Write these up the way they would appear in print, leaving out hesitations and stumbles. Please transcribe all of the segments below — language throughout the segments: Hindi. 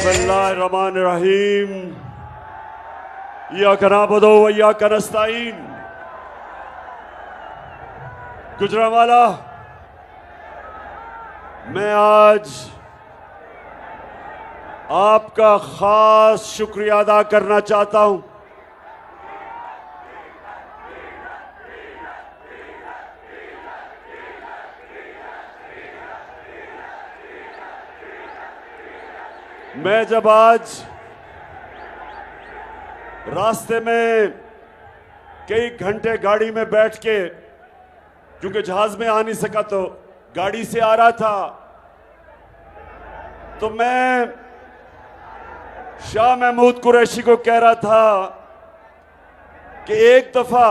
बिस्मिल्लाहिर्रहमानिर्रहीम। इय्याका नअबुदु व इय्याका नस्तईन। गुजरांवाला, मैं आज आपका खास शुक्रिया अदा करना चाहता हूं। मैं जब आज रास्ते में कई घंटे गाड़ी में बैठ के, क्योंकि जहाज में आ नहीं सका तो गाड़ी से आ रहा था, तो मैं शाह महमूद कुरैशी को कह रहा था कि एक दफा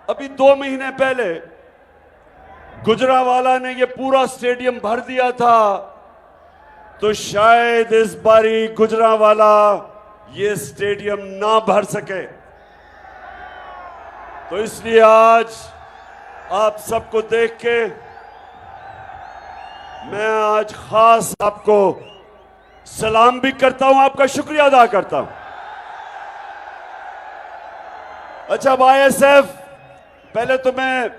अभी 2 महीने पहले गुजरांवाला ने ये पूरा स्टेडियम भर दिया था, तो शायद इस बारी गुजरांवाला ये स्टेडियम ना भर सके। तो इसलिए आज आप सबको देख के मैं आज खास आपको सलाम भी करता हूं, आपका शुक्रिया अदा करता हूं। अच्छा, अब आईएसएफ, पहले तो मैं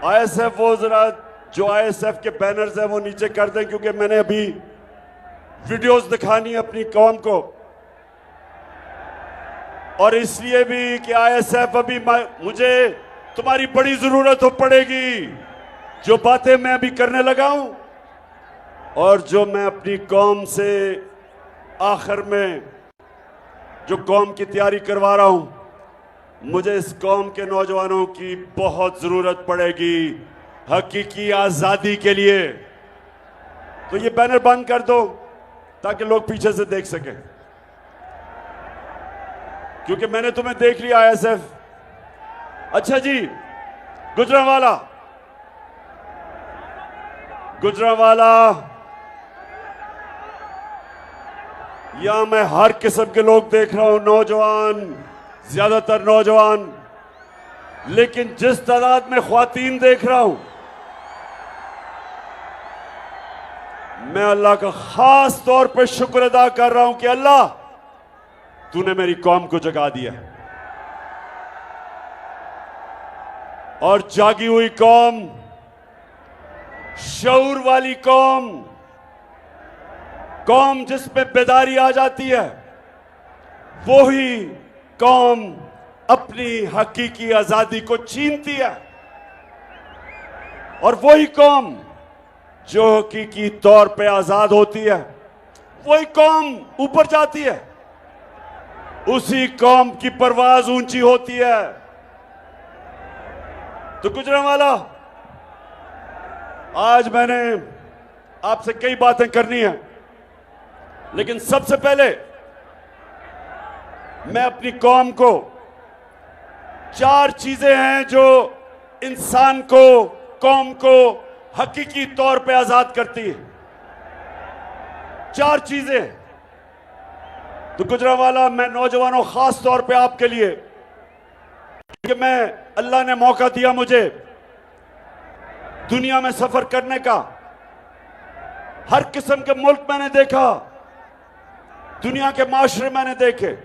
आईएसएफ वो जरा जो आईएसएफ के बैनर्स हैं वो नीचे कर दें, क्योंकि मैंने अभी वीडियोस दिखानी है अपनी कौम को, और इसलिए भी कि आईएसएफ अभी मुझे तुम्हारी बड़ी जरूरत हो पड़ेगी। जो बातें मैं अभी करने लगा हूं और जो मैं अपनी कौम से आखिर में जो कौम की तैयारी करवा रहा हूं, मुझे इस कौम के नौजवानों की बहुत जरूरत पड़ेगी हकीकी आजादी के लिए। तो ये बैनर बंद कर दो ताकि लोग पीछे से देख सकें, क्योंकि मैंने तुम्हें देख लिया आईएसएफ। अच्छा जी, गुजरांवाला, यहां मैं हर किस्म के लोग देख रहा हूं, नौजवान, ज्यादातर नौजवान, लेकिन जिस तादाद में ख्वातीन देख रहा हूं, मैं अल्लाह का खास तौर पर शुक्र अदा कर रहा हूं कि अल्लाह तूने मेरी कौम को जगा दिया, और जागी हुई कौम, शऊर वाली कौम, कौम जिसमें बेदारी आ जाती है, वो ही कौम अपनी हकीकी आजादी को छीनती है, और वही कौम जो हकीकी तौर पे आजाद होती है, वही कौम ऊपर जाती है, उसी कौम की परवाज ऊंची होती है। तो गुजरांवाला, आज मैंने आपसे कई बातें करनी है, लेकिन सबसे पहले मैं अपनी कौम को 4 चीजें हैं जो इंसान को, कौम को हकीकी तौर पे आजाद करती है। 4 चीजें। तो गुजरांवाला, मैं नौजवानों, खास तौर पे आपके लिए, क्योंकि मैं, अल्लाह ने मौका दिया मुझे दुनिया में सफर करने का, हर किस्म के मुल्क मैंने देखा, दुनिया के माशरे मैंने देखे,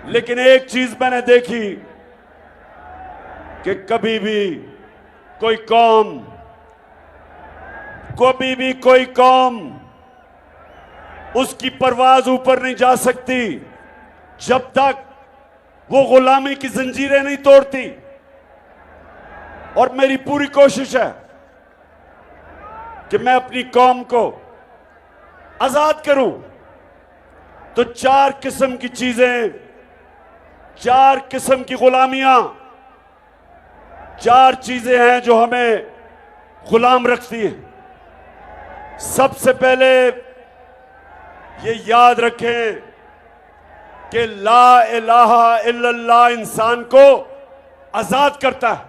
लेकिन एक चीज मैंने देखी कि कभी भी कोई कौम, उसकी परवाज ऊपर नहीं जा सकती जब तक वो गुलामी की जंजीरें नहीं तोड़ती। और मेरी पूरी कोशिश है कि मैं अपनी कौम को आजाद करूं। तो 4 किस्म की चीजें, 4 किस्म की गुलामियां, 4 चीजें हैं जो हमें गुलाम रखती हैं। सबसे पहले ये याद रखें कि ला इलाहा इल्लल्लाह इंसान को आजाद करता है।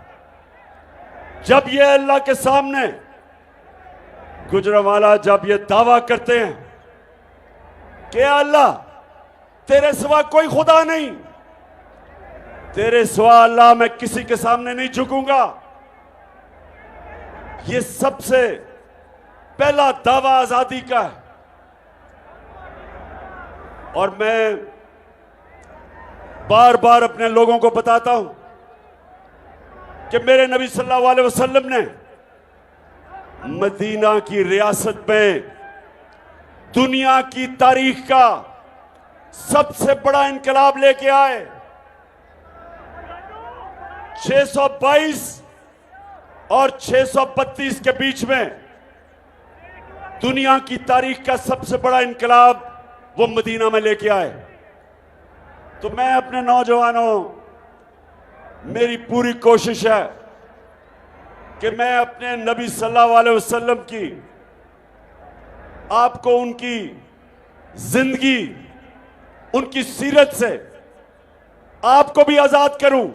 जब ये अल्लाह के सामने, गुजरांवाला, जब ये दावा करते हैं कि अल्लाह तेरे सिवा कोई खुदा नहीं, तेरे सिवा अल्लाह मैं किसी के सामने नहीं झुकूंगा, ये सबसे पहला दावा आजादी का है। और मैं बार बार अपने लोगों को बताता हूं कि मेरे नबी सल्लल्लाहु अलैहि वसल्लम ने मदीना की रियासत में दुनिया की तारीख का सबसे बड़ा इनकलाब लेके आए। 622 और 632 के बीच में दुनिया की तारीख का सबसे बड़ा इनकलाब वो मदीना में लेके आए। तो मैं अपने नौजवानों, मेरी पूरी कोशिश है कि मैं अपने नबी सल्लल्लाहु अलैहि वसल्लम की, आपको उनकी जिंदगी, उनकी सीरत से आपको भी आजाद करूं,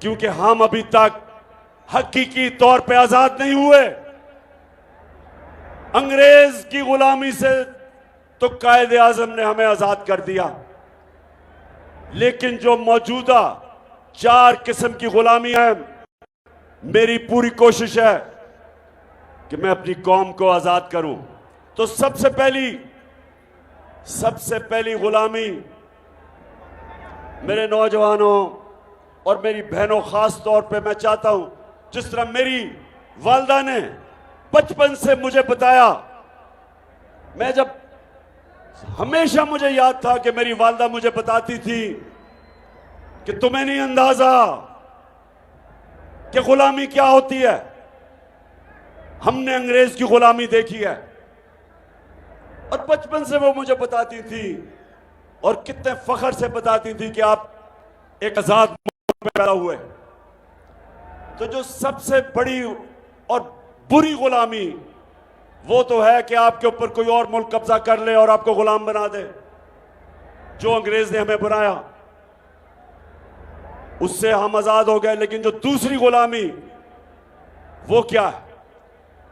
क्योंकि हम अभी तक हकीकी तौर पे आजाद नहीं हुए। अंग्रेज की गुलामी से तो कायदे आजम ने हमें आजाद कर दिया, लेकिन जो मौजूदा 4 किस्म की गुलामी है, मेरी पूरी कोशिश है कि मैं अपनी कौम को आजाद करूं। तो सबसे पहली गुलामी, मेरे नौजवानों और मेरी बहनों, खास तौर पे मैं चाहता हूं, जिस तरह मेरी वालदा ने बचपन से मुझे बताया, मैं जब हमेशा मुझे याद था कि मेरी वालदा मुझे बताती थी कि तुम्हें नहीं अंदाजा कि गुलामी क्या होती है। हमने अंग्रेज की गुलामी देखी है और बचपन से वो मुझे बताती थी और कितने फख्र से बताती थी कि आप एक आजाद मुल्क में पैदा हुए। तो जो सबसे बड़ी और बुरी गुलामी वो तो है कि आपके ऊपर कोई और मुल्क कब्जा कर ले और आपको गुलाम बना दे, जो अंग्रेज ने हमें बनाया। उससे हम आजाद हो गए। लेकिन जो दूसरी गुलामी वो क्या है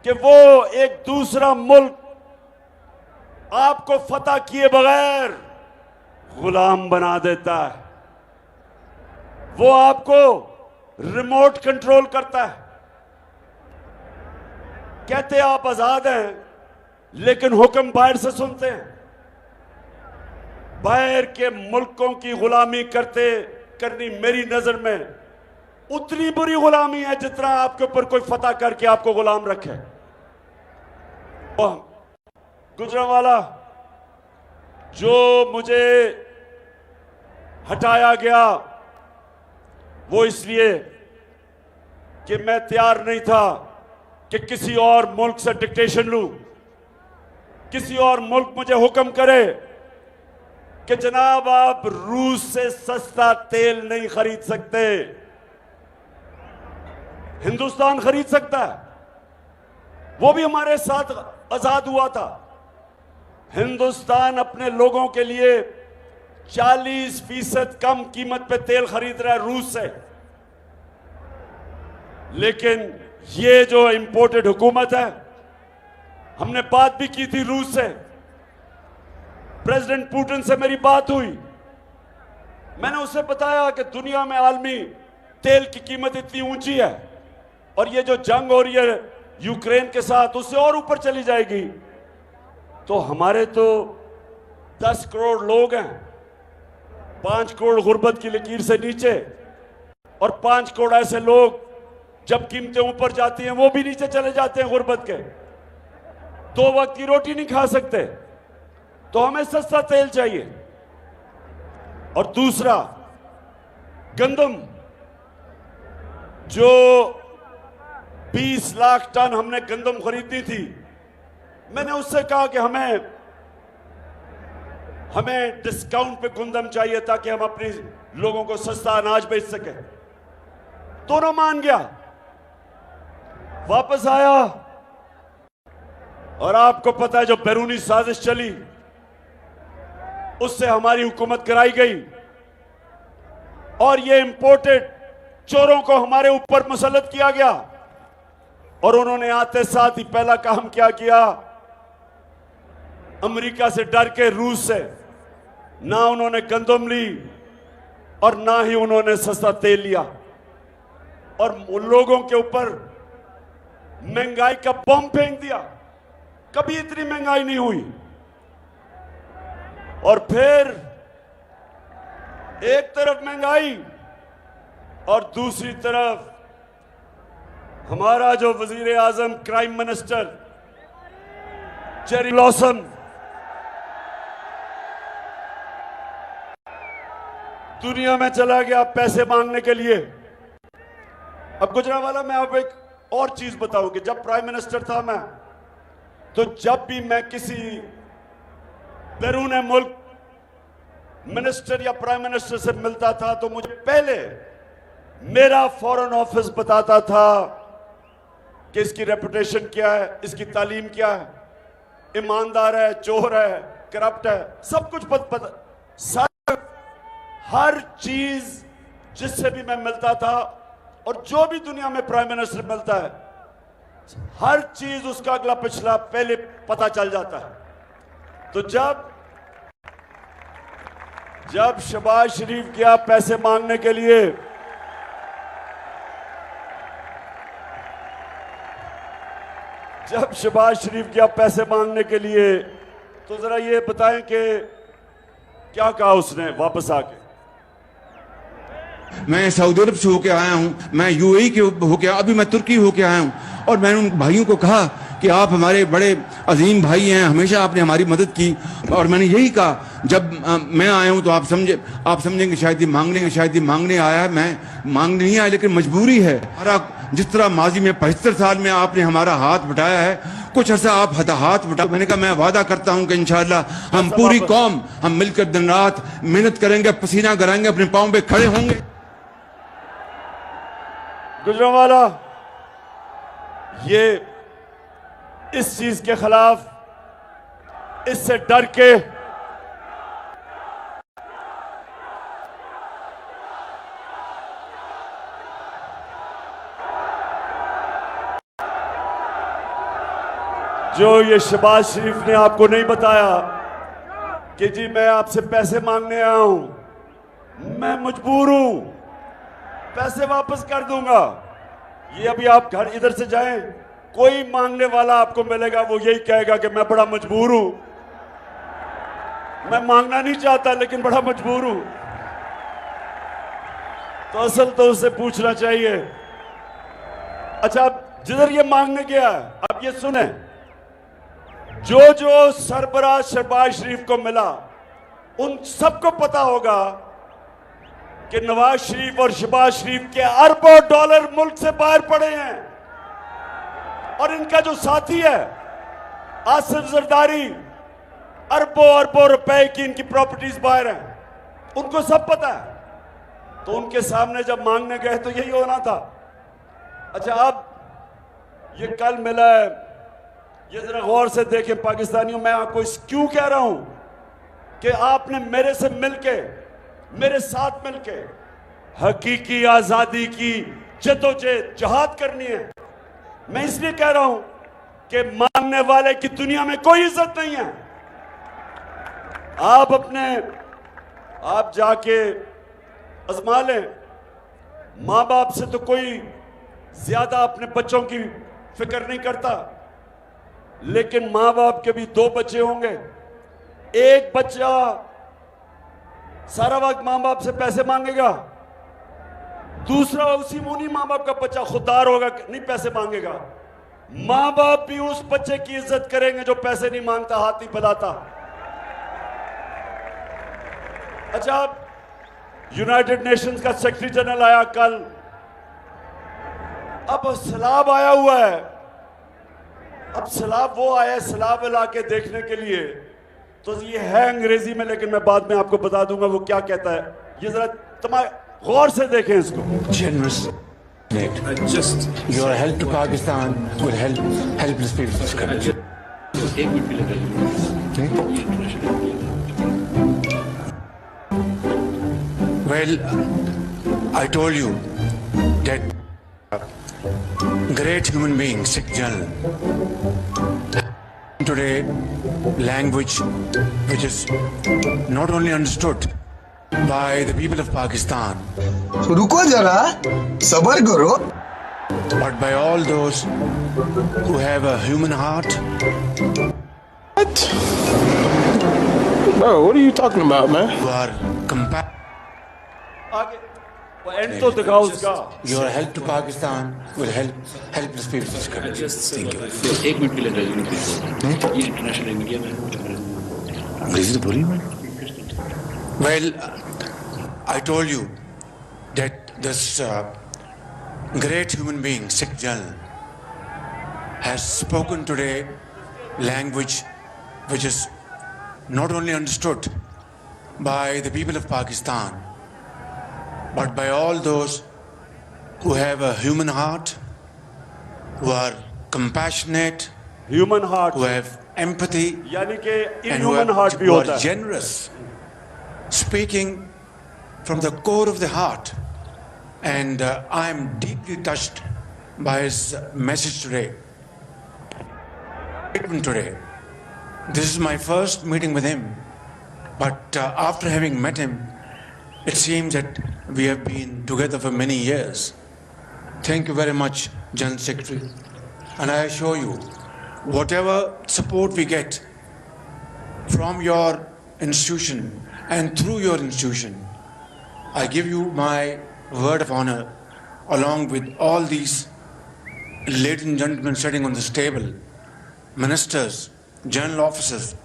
कि वो एक दूसरा मुल्क आपको फतह किए बगैर गुलाम बना देता है। वो आपको रिमोट कंट्रोल करता है। कहते आप आजाद हैं, लेकिन हुक्म बाहर से सुनते हैं। बाहर के मुल्कों की गुलामी करनी मेरी नजर में उतनी बुरी गुलामी है जितना आपके ऊपर कोई फतह करके आपको गुलाम रखे। गुजरांवाला जो मुझे हटाया गया वो इसलिए कि मैं तैयार नहीं था कि किसी और मुल्क से डिक्टेशन लूं, किसी और मुल्क मुझे हुक्म करे कि जनाब आप रूस से सस्ता तेल नहीं खरीद सकते, हिंदुस्तान खरीद सकता है। वो भी हमारे साथ आजाद हुआ था। हिंदुस्तान अपने लोगों के लिए 40% कम कीमत पे तेल खरीद रहा है रूस से। लेकिन ये जो इंपोर्टेड हुकूमत है, हमने बात भी की थी रूस से, प्रेसिडेंट पुतिन से मेरी बात हुई। मैंने उससे बताया कि दुनिया में आलमी तेल की कीमत इतनी ऊंची है और ये जो जंग हो रही है यूक्रेन के साथ, उससे और ऊपर चली जाएगी। तो हमारे तो 10 करोड़ लोग हैं, 5 करोड़ गुर्बत की लकीर से नीचे, और 5 करोड़ ऐसे लोग जब कीमतें ऊपर जाती हैं वो भी नीचे चले जाते हैं गुर्बत के, 2 वक्त की रोटी नहीं खा सकते। तो हमें सस्ता तेल चाहिए। और दूसरा गंदम, जो 20 लाख टन हमने गंदम खरीदी थी, मैंने उससे कहा कि हमें डिस्काउंट पे गंदम चाहिए ताकि हम अपने लोगों को सस्ता अनाज बेच सके। दोनों मान गया, वापस आया। और आपको पता है जो बैरूनी साजिश चली उससे हमारी हुकूमत कराई गई और ये इंपोर्टेड चोरों को हमारे ऊपर मुसल्लत किया गया। और उन्होंने आते साथ ही पहला काम क्या किया, अमेरिका से डर के, रूस से, ना उन्होंने गंदम ली और ना ही उन्होंने सस्ता तेल लिया और उन लोगों के ऊपर महंगाई का बम फेंक दिया। कभी इतनी महंगाई नहीं हुई। और फिर एक तरफ महंगाई और दूसरी तरफ हमारा जो वजीर आजम क्राइम मिनिस्टर चेरी ब्लॉसम दुनिया में चला गया पैसे मांगने के लिए। अब गुजरांवाला मैं अब एक और चीज बताऊं कि जब प्राइम मिनिस्टर था मैं, तो जब भी मैं किसी बैरून मुल्क मिनिस्टर या प्राइम मिनिस्टर से मिलता था तो मुझे पहले मेरा फॉरेन ऑफिस बताता था कि इसकी रेपुटेशन क्या है, इसकी तालीम क्या है, ईमानदार है, चोर है, करप्ट है, सब कुछ पता, हर चीज जिससे भी मैं मिलता था और जो भी दुनिया में प्राइम मिनिस्टर मिलता है, हर चीज उसका अगला पिछला पहले पता चल जाता है। तो जब शहबाज शरीफ गया पैसे मांगने के लिए, जब शहबाज शरीफ गया पैसे मांगने के लिए, तो जरा ये बताएं कि क्या कहा उसने वापस आके। मैं सऊदी अरब से होके आया हूँ, मैं यूएई के होके, अभी मैं तुर्की होके आया हूँ, और मैंने उन भाइयों को कहा कि आप हमारे बड़े अजीम भाई हैं, हमेशा आपने हमारी मदद की। और मैंने यही कहा जब मैं आया हूँ तो आप समझेंगे शायद ये मांगने के, शायद ये मांगने आया है, मैं मांगने नहीं आया, लेकिन मजबूरी है। हमारा जिस तरह माजी में 75 साल में आपने हमारा हाथ बटाया है, कुछ अर्सा आप हाथ बटा। मैंने कहा मैं वादा करता हूं कि इंशाअल्लाह हम पूरी कौम हम मिलकर दिन रात मेहनत करेंगे, पसीना कराएंगे, अपने पांव पे खड़े होंगे। गुजरांवाला ये इस चीज के खिलाफ, इससे डर के जो ये शहबाज शरीफ ने आपको नहीं बताया कि जी मैं आपसे पैसे मांगने आया हूं, मैं मजबूर हूं, पैसे वापस कर दूंगा। ये अभी आप घर इधर से जाएं, कोई मांगने वाला आपको मिलेगा, वो यही कहेगा कि मैं बड़ा मजबूर हूं, मैं मांगना नहीं चाहता लेकिन बड़ा मजबूर हूं। तो असल तो उससे पूछना चाहिए। अच्छा, अब जिधर ये मांगने गया, अब ये सुने, जो जो सरबराह शहबाज शरीफ को मिला उन सबको पता होगा कि नवाज शरीफ और शहबाज शरीफ के अरबों डॉलर मुल्क से बाहर पड़े हैं, और इनका जो साथी है आसिफ जरदारी, अरबों अरबों रुपए की इनकी प्रॉपर्टीज बाहर हैं, उनको सब पता है। तो उनके सामने जब मांगने गए तो यही होना था। अच्छा, अब ये कल मिला है, ये जरा गौर से देखें पाकिस्तानियों, मैं आपको क्यों कह रहा हूं कि आपने मेरे से मिलके, मेरे साथ मिलके हकीकी आजादी की जद्दोजहद जहाद करनी है। मैं इसलिए कह रहा हूं कि मांगने वाले की दुनिया में कोई इज्जत नहीं है। आप जाके आजमा लें, मां बाप से तो कोई ज्यादा अपने बच्चों की फिक्र नहीं करता, लेकिन मां बाप के भी 2 बच्चे होंगे। एक बच्चा सारा वक्त मां बाप से पैसे मांगेगा, दूसरा उसी मुनी मां बाप का बच्चा खुददार होगा, नहीं पैसे मांगेगा। मां बाप भी उस बच्चे की इज्जत करेंगे जो पैसे नहीं मांगता, हाथ नहीं फैलाता। अच्छा, यूनाइटेड नेशंस का सेक्रेटरी जनरल आया कल, अब सैलाब आया हुआ है। अब सैलाब वो आया सैलाब इलाके देखने के लिए, तो ये है अंग्रेजी में, लेकिन मैं बाद में आपको बता दूंगा वो क्या कहता है। ये जरा गौर से देखें इसको। Generous. Just your help to Pakistan will help helpless people in this country. Well, I told you that great human being, Sikh General, today language which is not only understood by the people of Pakistan, रुको जरा, सबर करो, but by all those who have a human heart. What? Bro, what are you talking about, man? who are आगे वो एंड तो दिखाओ उसका। Your help to Pakistan will help helpless people in this country. एक मिनट के लिए रजनी प्लीज, ये इंटरनेशनल मीडिया में अंग्रेजी तो बोली मैं। Well, I told you that this great human being, Sikh General, has spoken today language which is not only understood by the people of Pakistan, but by all those who have a human heart, who are compassionate, human heart who have empathy, यानी कि and who इनह्यूमन हार्ट भी who होता are है। generous, speaking from the core of the heart. And I am deeply touched by his message today. Today, this is my first meeting with him, but after having met him, it seems that we have been together for many years. Thank you very much, General Secretary, and I assure you, whatever support we get from your institution and through your institution, I give you my word of honor, along with all these ladies and gentlemen sitting on this table, ministers, general officers,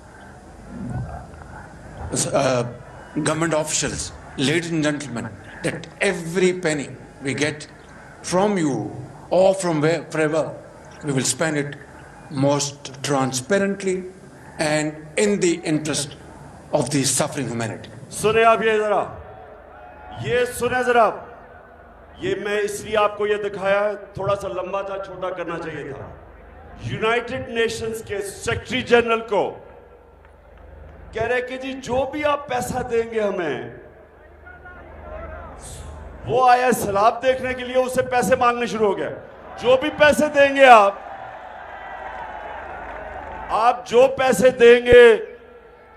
government officials, ladies and gentlemen, that every penny we get from you or from wherever, we will spend it most transparently and in the interest of the suffering humanity. सुने आप ये जरा, ये सुने जरा, ये मैं इसलिए आपको ये दिखाया है, थोड़ा सा लंबा था, छोटा करना चाहिए था। यूनाइटेड नेशंस के सेक्रेटरी जनरल को कह रहे कि जी जो भी आप पैसा देंगे हमें, वो आया सैलाब देखने के लिए, उससे पैसे मांगने शुरू हो गए। जो भी पैसे देंगे आप जो पैसे देंगे,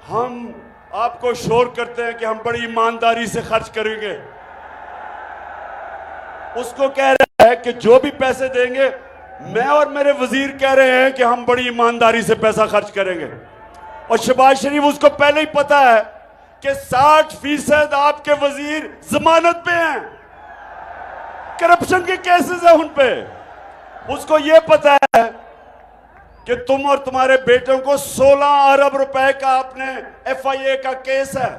हम आपको श्योर करते हैं कि हम बड़ी ईमानदारी से खर्च करेंगे। उसको कह रहा है कि जो भी पैसे देंगे, मैं और मेरे वजीर कह रहे हैं कि हम बड़ी ईमानदारी से पैसा खर्च करेंगे। और शहबाज शरीफ उसको पहले ही पता है कि 60% आपके वजीर जमानत पे हैं, करप्शन के केसेस हैं उन पे। उसको यह पता है कि तुम और तुम्हारे बेटों को 16 अरब रुपए का आपने FIA का केस है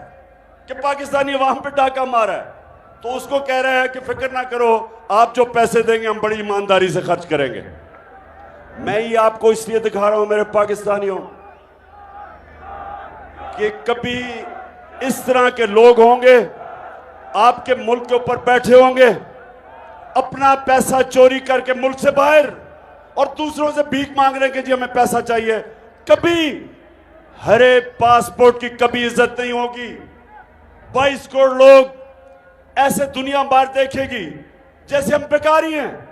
कि पाकिस्तानी अवाम पे डाका मारा है। तो उसको कह रहे हैं कि फिक्र ना करो, आप जो पैसे देंगे हम बड़ी ईमानदारी से खर्च करेंगे। मैं ये आपको इसलिए दिखा रहा हूं मेरे पाकिस्तानियों कि कभी इस तरह के लोग होंगे आपके मुल्क के ऊपर बैठे होंगे, अपना पैसा चोरी करके मुल्क से बाहर, और दूसरों से भीख मांग रहे हैं कि जी हमें पैसा चाहिए। कभी हरे पासपोर्ट की कभी इज्जत नहीं होगी। 22 करोड़ लोग ऐसे दुनिया भर देखेगी जैसे हम बेकारी हैं,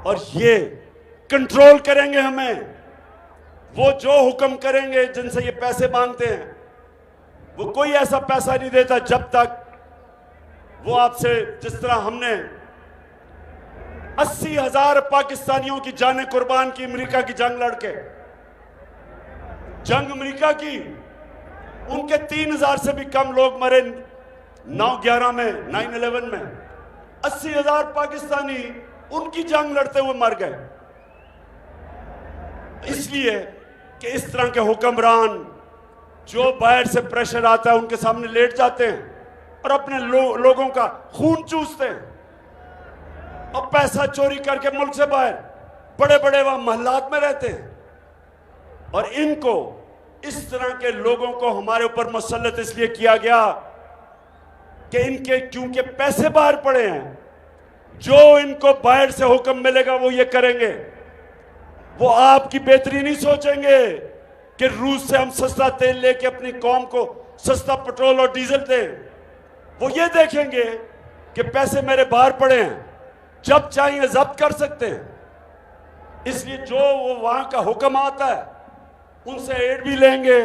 और ये कंट्रोल करेंगे हमें। वो जो हुक्म करेंगे, जिनसे ये पैसे मांगते हैं, वो कोई ऐसा पैसा नहीं देता जब तक वो आपसे, जिस तरह हमने 80,000 पाकिस्तानियों की जानें कुर्बान की अमेरिका की जंग लड़के, जंग अमेरिका की, उनके 3,000 से भी कम लोग मरे 9/11 में, 9/11 में। 80,000 पाकिस्तानी उनकी जंग लड़ते हुए मर गए, इसलिए कि इस तरह के हुक्मरान जो बाहर से प्रेशर आता है उनके सामने लेट जाते हैं और अपने लोगों का खून चूसते हैं और पैसा चोरी करके मुल्क से बाहर बड़े बड़े वहां महल्लात में रहते हैं। और इनको, इस तरह के लोगों को हमारे ऊपर मुसल्लत इसलिए किया गया कि इनके क्योंकि पैसे बाहर पड़े हैं, जो इनको बाहर से हुक्म मिलेगा वो ये करेंगे। वो आपकी बेहतरी नहीं सोचेंगे कि रूस से हम सस्ता तेल लेके अपनी कौम को सस्ता पेट्रोल और डीजल दें। वो ये देखेंगे कि पैसे मेरे बाहर पड़े हैं, जब चाहिए जब्त कर सकते हैं। इसलिए जो वो वहां का हुक्म आता है उनसे एड भी लेंगे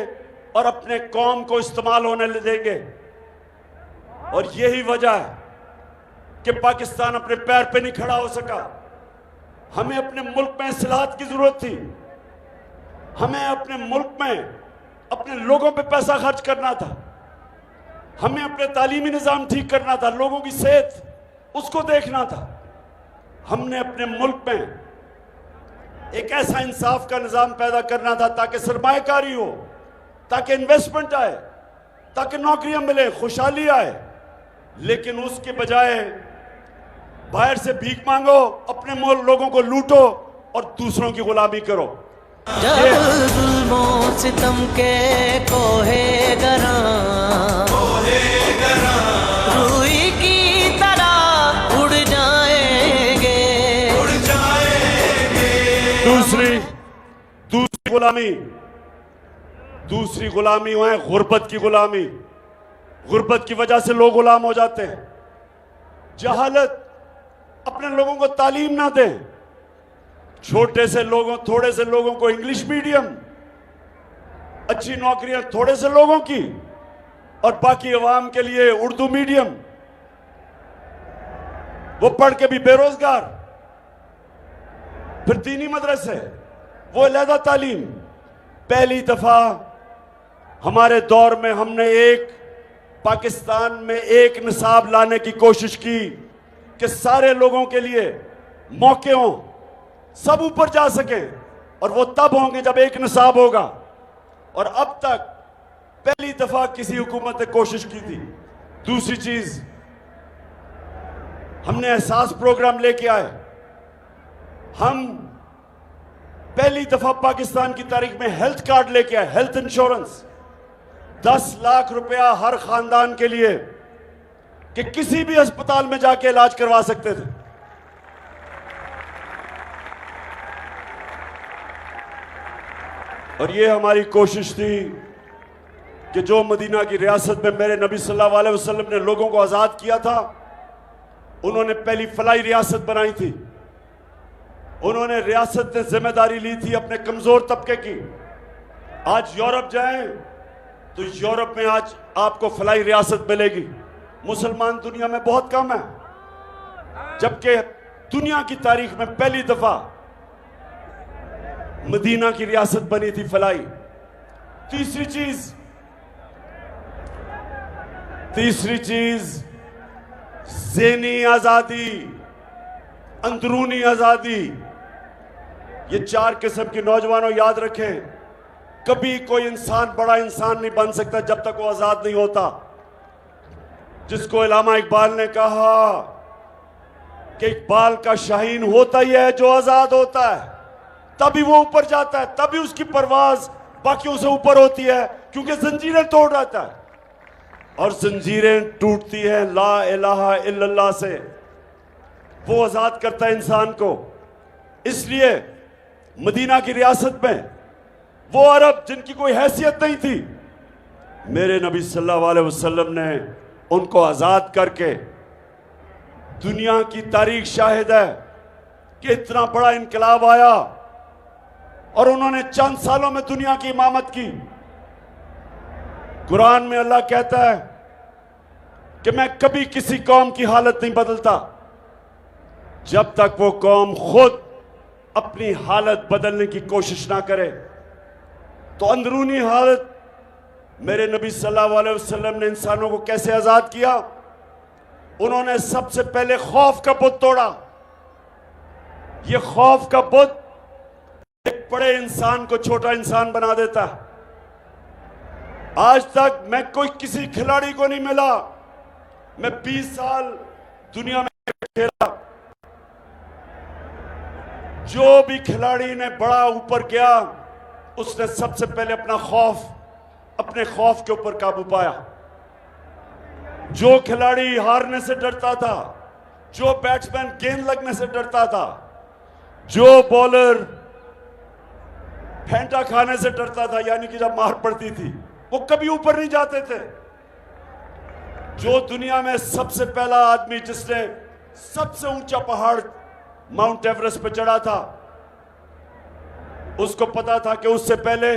और अपने कौम को इस्तेमाल होने देंगे। और यही वजह है कि पाकिस्तान अपने पैर पे नहीं खड़ा हो सका। हमें अपने मुल्क में इस्लाहत की जरूरत थी, हमें अपने मुल्क में अपने लोगों पे पैसा खर्च करना था, हमें अपने तालीमी निज़ाम ठीक करना था, लोगों की सेहत उसको देखना था। हमने अपने मुल्क में एक ऐसा इंसाफ का निज़ाम पैदा करना था ताकि सरमायाकारी हो, ताकि इन्वेस्टमेंट आए, ताकि नौकरियां मिले, खुशहाली आए। लेकिन उसके बजाय बाहर से भीख मांगो, अपने लोगों को लूटो और दूसरों की गुलामी करो। जब जुल्मों सितम के कोहे गरा रूई की तरह उड़ जाएंगे। दूसरी गुलामी है गुर्बत की गुलामी। गुर्बत की वजह से लोग गुलाम हो जाते हैं। जहालत, अपने लोगों को तालीम ना दें, थोड़े से लोगों को इंग्लिश मीडियम, अच्छी नौकरियां थोड़े से लोगों की और बाकी अवाम के लिए उर्दू मीडियम, वो पढ़ के भी बेरोजगार। फिर दीनी मदरसे, वो अलहदा तालीम। पहली दफा हमारे दौर में हमने पाकिस्तान में एक निसाब लाने की कोशिश की कि सारे लोगों के लिए मौके हों, सब ऊपर जा सके, और वो तब होंगे जब एक निसाब होगा। और अब तक पहली दफा किसी हुकूमत ने कोशिश की थी। दूसरी चीज, हमने एहसास प्रोग्राम लेके आए। हम पहली दफा पाकिस्तान की तारीख में हेल्थ कार्ड लेके आए, हेल्थ इंश्योरेंस, 10 लाख रुपया हर खानदान के लिए कि किसी भी अस्पताल में जाके इलाज करवा सकते थे। और ये हमारी कोशिश थी कि जो मदीना की रियासत में मेरे नबी सल्लल्लाहु अलैहि वसल्लम ने लोगों को आजाद किया था, उन्होंने पहली फलाई रियासत बनाई थी। उन्होंने रियासत ने जिम्मेदारी ली थी अपने कमजोर तबके की। आज यूरोप जाएं तो यूरोप में आज आपको फलाई रियासत मिलेगी। मुसलमान दुनिया में बहुत कम है, जबकि दुनिया की तारीख में पहली दफा मदीना की रियासत बनी थी फलाई। तीसरी चीज ज़हनी आजादी, अंदरूनी आजादी। ये 4 किस्म के नौजवानों याद रखें, कभी कोई इंसान बड़ा इंसान नहीं बन सकता जब तक वो आजाद नहीं होता। जिसको इलामा इकबाल ने कहा कि इकबाल का शाहीन होता ही है जो आजाद होता है, तभी वो ऊपर जाता है, तभी उसकी परवाज बाकियों से ऊपर होती है, क्योंकि जंजीरें तोड़ रहता है। और जंजीरें टूटती हैं ला इलाहा इल्लल्लाह से, वो आजाद करता है इंसान को। इसलिए मदीना की रियासत में वो अरब जिनकी कोई हैसियत नहीं थी, मेरे नबी सल्लल्लाहु अलैहि वसल्लम ने उनको आजाद करके, दुनिया की तारीख शाहिद है कि इतना बड़ा इनकलाब आया और उन्होंने चंद सालों में दुनिया की इमामत की। कुरान में अल्लाह कहता है कि मैं कभी किसी कौम की हालत नहीं बदलता जब तक वो कौम खुद अपनी हालत बदलने की कोशिश ना करे। तो अंदरूनी हालत, मेरे नबी सल्लल्लाहु अलैहि वसल्लम ने इंसानों को कैसे आजाद किया? उन्होंने सबसे पहले खौफ का बुत तोड़ा। ये खौफ का बुत एक बड़े इंसान को छोटा इंसान बना देता है। आज तक मैं किसी खिलाड़ी को नहीं मिला, मैं 20 साल दुनिया में खेला, जो भी खिलाड़ी ने बड़ा ऊपर गया उसने सबसे पहले अपने खौफ के ऊपर काबू पाया। जो खिलाड़ी हारने से डरता था, जो बैट्समैन गेंद लगने से डरता था, जो बॉलर फेंटा खाने से डरता था, यानी कि जब मार पड़ती थी, वो कभी ऊपर नहीं जाते थे। जो दुनिया में सबसे पहला आदमी जिसने सबसे ऊंचा पहाड़ माउंट एवरेस्ट पे चढ़ा था, उसको पता था कि उससे पहले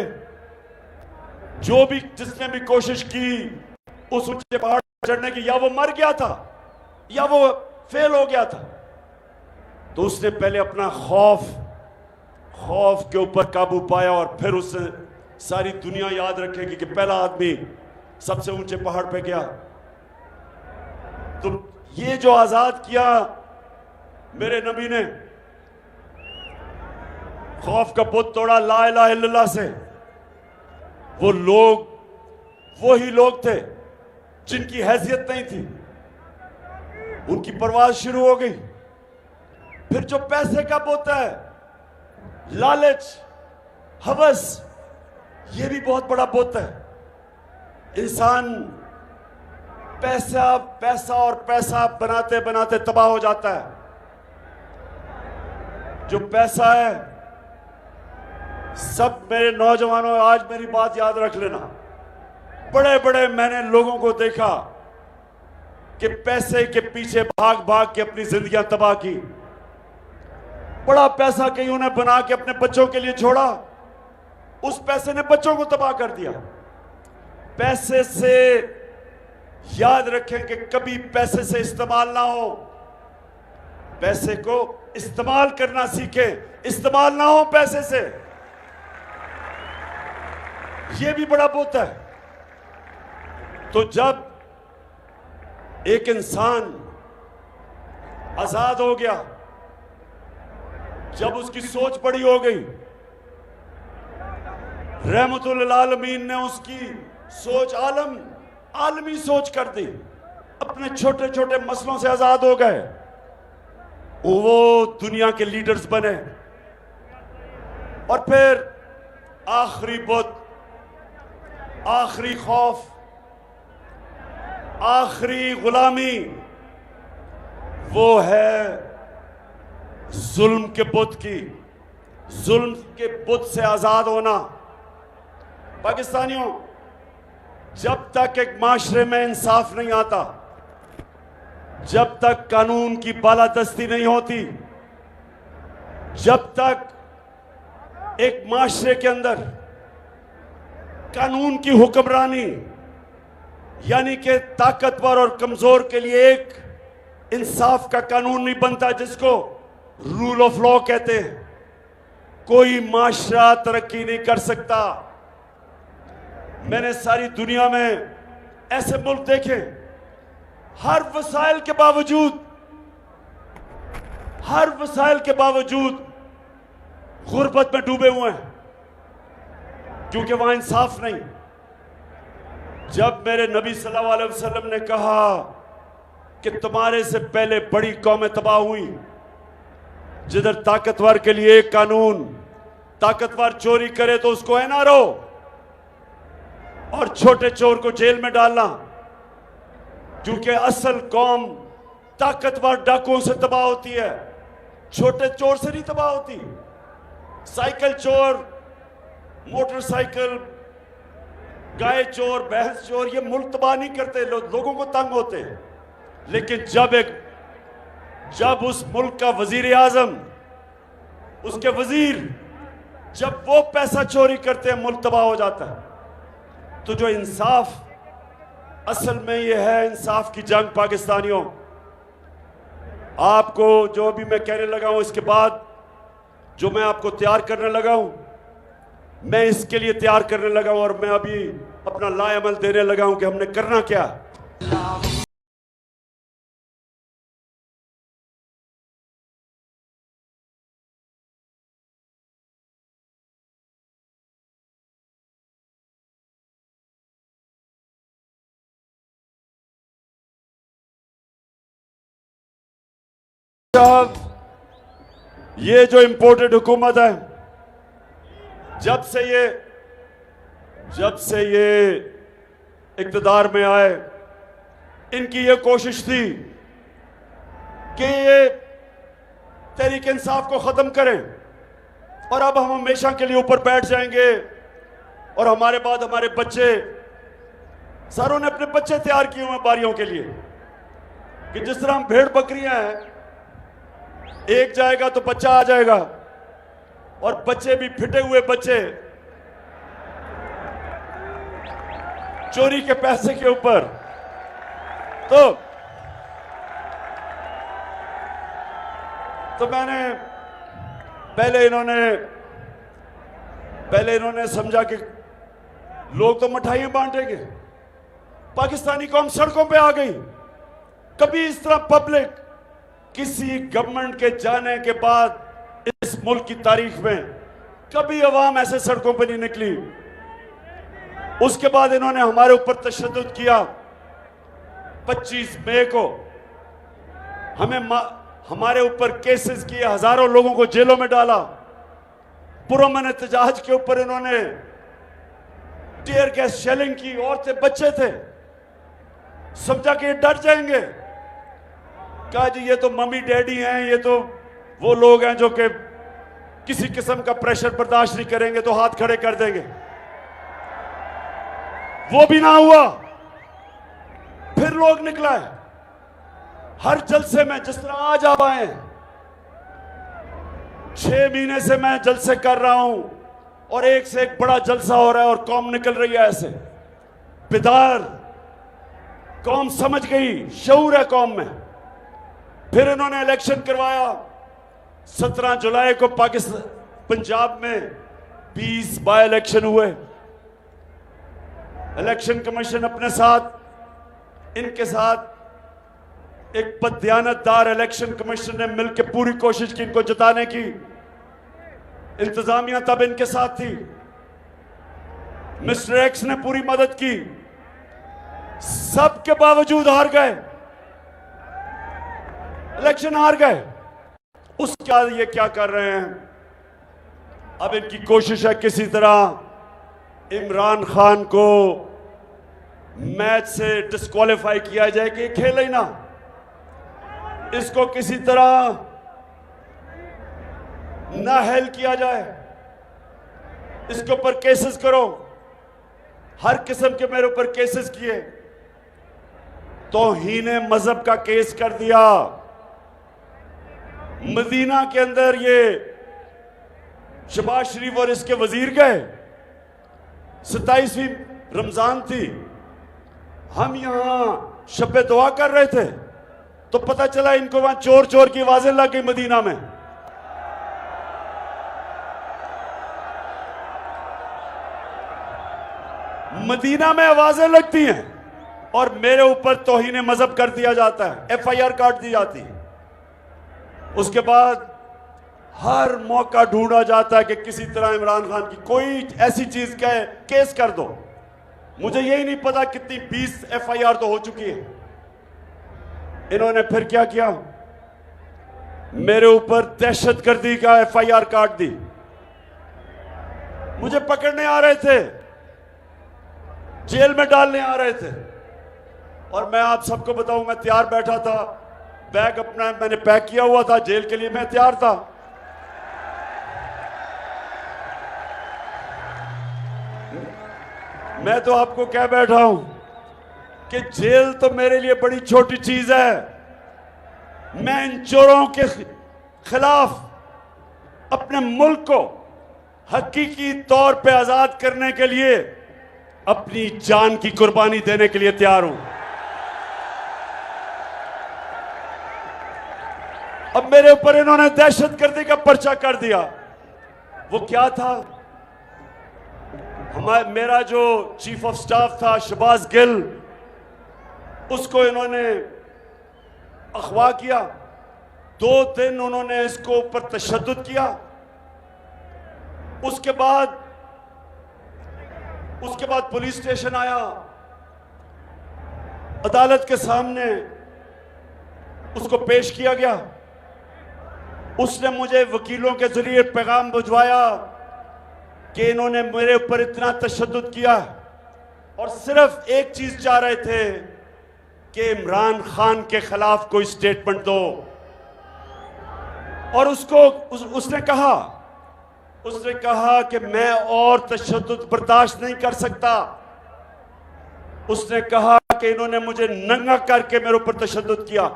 जिसने भी कोशिश की उस ऊंचे पहाड़ पर चढ़ने की, या वो मर गया था या वो फेल हो गया था। तो उसने पहले अपना खौफ के ऊपर काबू पाया और फिर उसने सारी दुनिया याद रखेगी कि पहला आदमी सबसे ऊंचे पहाड़ पे गया। तो ये जो आजाद किया मेरे नबी ने, खौफ का बुत तोड़ा ला इलाहा इल्लल्लाह से, वो लोग वही लोग थे जिनकी हैसियत नहीं थी, उनकी परवाज शुरू हो गई। फिर जो पैसे का बुत है, लालच, हवस, ये भी बहुत बड़ा बुत है। इंसान पैसा पैसा और पैसा बनाते बनाते तबाह हो जाता है। जो पैसा है, सब मेरे नौजवानों आज मेरी बात याद रख लेना, बड़े बड़े मैंने लोगों को देखा कि पैसे के पीछे भाग भाग के अपनी जिंदगियां तबाह की। बड़ा पैसा कहीं उन्हें बना के अपने बच्चों के लिए छोड़ा, उस पैसे ने बच्चों को तबाह कर दिया। पैसे से याद रखें कि कभी पैसे से इस्तेमाल ना हो, पैसे को इस्तेमाल करना सीखें, इस्तेमाल ना हो पैसे से। यह भी बड़ा बुत है। तो जब एक इंसान आजाद हो गया, जब उसकी सोच बड़ी हो गई, रहमतुल आलमीन ने उसकी सोच आलमी सोच कर दी, अपने छोटे छोटे मसलों से आजाद हो गए, वो दुनिया के लीडर्स बने। और फिर आखिरी बुत, आखिरी खौफ, आखिरी गुलामी, वो है जुल्म के बुत की, जुल्म के बुत से आजाद होना। पाकिस्तानियों, जब तक एक माशरे में इंसाफ नहीं आता, जब तक कानून की बालादस्ती नहीं होती, जब तक एक माशरे के अंदर कानून की हुक्मरानी, यानी कि ताकतवर और कमजोर के लिए एक इंसाफ का कानून नहीं बनता, जिसको रूल ऑफ लॉ कहते हैं, कोई माशरा तरक्की नहीं कर सकता। मैंने सारी दुनिया में ऐसे मुल्क देखे, हर वसाइल के बावजूद गुर्बत में डूबे हुए हैं, क्योंकि वहां इंसाफ नहीं। जब मेरे नबी सल्लल्लाहु अलैहि वसल्लम ने कहा कि तुम्हारे से पहले बड़ी कौमें तबाह हुई, जिधर ताकतवर के लिए एक कानून, ताकतवर चोरी करे तो उसको एनआरओ, और छोटे चोर को जेल में डालना, क्योंकि असल कौम ताकतवर डाकुओं से तबाह होती है, छोटे चोर से नहीं तबाह होती। साइकिल चोर, मोटरसाइकिल, गाय चोर, भैंस चोर, ये मुल्क तबाह नहीं करते, लोगों को तंग होते हैं। लेकिन जब उस मुल्क का वजीर आजम, उसके वजीर, जब वो पैसा चोरी करते हैं, मुल्क तबाह हो जाता है। तो जो इंसाफ, असल में ये है इंसाफ की जंग। पाकिस्तानियों, आपको जो भी मैं कहने लगा हूं, इसके बाद जो मैं आपको तैयार करने लगा हूं, मैं इसके लिए तैयार करने लगा हूं, और मैं अभी अपना लाएमल देने लगा हूं कि हमने करना क्या। ये जो इंपोर्टेड हुकूमत है, जब से ये इक़्तिदार में आए, इनकी ये कोशिश थी कि ये तहरीक इंसाफ को ख़त्म करें, और अब हम हमेशा के लिए ऊपर बैठ जाएंगे, और हमारे बाद हमारे बच्चे, सारों ने अपने बच्चे तैयार किए हुए बारियों के लिए, कि जिस तरह हम भेड़ बकरियां हैं, एक जाएगा तो बच्चा आ जाएगा, और बच्चे भी फिटे हुए बच्चे चोरी के पैसे के ऊपर। तो मैंने पहले इन्होंने समझा कि लोग तो मिठाइयां बांटेंगे, पाकिस्तानी कौम सड़कों पे आ गई। कभी इस तरह पब्लिक किसी गवर्नमेंट के जाने के बाद इस मुल्क की तारीख में कभी अवाम ऐसे सड़कों पर नहीं निकली। उसके बाद इन्होंने हमारे ऊपर तशद्दुद किया। 25 मई को हमारे ऊपर केसेस किए, हजारों लोगों को जेलों में डाला। पुरअमन एहतजाज के ऊपर इन्होंने टीयर गैस शेलिंग की। औरतें बच्चे थे, समझा कि ये डर जाएंगे। कहा जी ये तो मम्मी डैडी हैं, ये तो वो लोग हैं जो कि किसी किस्म का प्रेशर बर्दाश्त नहीं करेंगे तो हाथ खड़े कर देंगे। वो भी ना हुआ। फिर लोग निकला है हर जलसे में, जिस तरह आज आप आए। 6 महीने से मैं जलसे कर रहा हूं और एक से एक बड़ा जलसा हो रहा है और कौम निकल रही है ऐसे। बेदार कौम समझ गई, शऊर है कौम में। फिर इन्होंने इलेक्शन करवाया। 17 जुलाई को पाकिस्तान पंजाब में 20 बाय इलेक्शन हुए। इलेक्शन कमीशन अपने साथ, इनके साथ एक बददियानतदार इलेक्शन कमीशन ने मिलकर पूरी कोशिश की इनको जिताने की। इंतजामिया तब इनके साथ थी। मिस्टर एक्स ने पूरी मदद की। सबके बावजूद हार गए, इलेक्शन हार गए। उसके बाद ये क्या कर रहे हैं? अब इनकी कोशिश है किसी तरह इमरान खान को मैच से डिस्क्वालीफाई किया जाए कि खेले ही ना। इसको किसी तरह नाअहल किया जाए, इसके ऊपर केसेस करो। हर किस्म के मेरे ऊपर केसेस किए। तौहीन मजहब का केस कर दिया। मदीना के अंदर ये शहबाज शरीफ और इसके वजीर गए। 27वीं रमजान थी, हम यहां शब दुआ कर रहे थे तो पता चला इनको वहां चोर चोर की आवाजें लग गई। मदीना में आवाजें लगती हैं और मेरे ऊपर तौहीन मजहब कर दिया जाता है, FIR काट दी जाती है। उसके बाद हर मौका ढूंढा जाता है कि किसी तरह इमरान खान की कोई ऐसी चीज का केस कर दो। मुझे यही नहीं पता कितनी 20 FIR तो हो चुकी है। इन्होंने फिर क्या किया? मेरे ऊपर दहशतगर्दी का FIR काट दी। मुझे पकड़ने आ रहे थे, जेल में डालने आ रहे थे। और मैं आप सबको बताऊं, मैं तैयार बैठा था, बैग अपना मैंने पैक किया हुआ था, जेल के लिए मैं तैयार था। मैं तो आपको कह बैठा हूं कि जेल तो मेरे लिए बड़ी छोटी चीज है। मैं इन चोरों के खिलाफ अपने मुल्क को हकीकी तौर पे आजाद करने के लिए अपनी जान की कुर्बानी देने के लिए तैयार हूं। अब मेरे ऊपर इन्होंने दहशतगर्दी का पर्चा कर दिया। वो क्या था? मेरा जो चीफ ऑफ स्टाफ था शहबाज गिल, उसको इन्होंने अगवा किया। 2 दिन उन्होंने इसको ऊपर तशद्दुद किया। उसके बाद पुलिस स्टेशन आया, अदालत के सामने उसको पेश किया गया। उसने मुझे वकीलों के जरिए पैगाम भिजवाया कि इन्होंने मेरे ऊपर इतना तशद्दुद किया और सिर्फ एक चीज चाह रहे थे कि इमरान खान के खिलाफ कोई स्टेटमेंट दो। और उसने कहा कि मैं और तशद्दुद बर्दाश्त नहीं कर सकता। उसने कहा कि इन्होंने मुझे नंगा करके मेरे ऊपर तशद्दुद किया।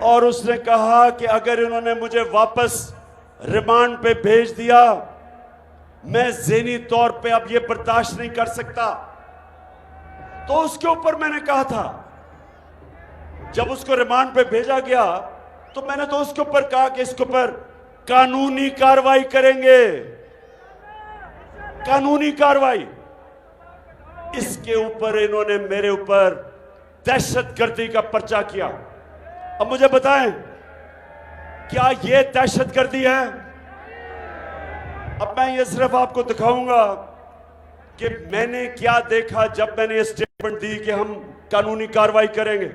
और उसने कहा कि अगर इन्होंने मुझे वापस रिमांड पे भेज दिया, मैं ज़हनी तौर पे अब ये बर्दाश्त नहीं कर सकता। तो उसके ऊपर मैंने कहा था, जब उसको रिमांड पे भेजा गया तो मैंने तो उसके ऊपर कहा कि इसके ऊपर कानूनी कार्रवाई करेंगे, कानूनी कार्रवाई। इसके ऊपर इन्होंने मेरे ऊपर दहशतगर्दी का पर्चा किया। अब मुझे बताएं, क्या यह दहशतगर्दी है? अब मैं ये सिर्फ आपको दिखाऊंगा कि मैंने क्या देखा जब मैंने ये स्टेटमेंट दी कि हम कानूनी कार्रवाई करेंगे।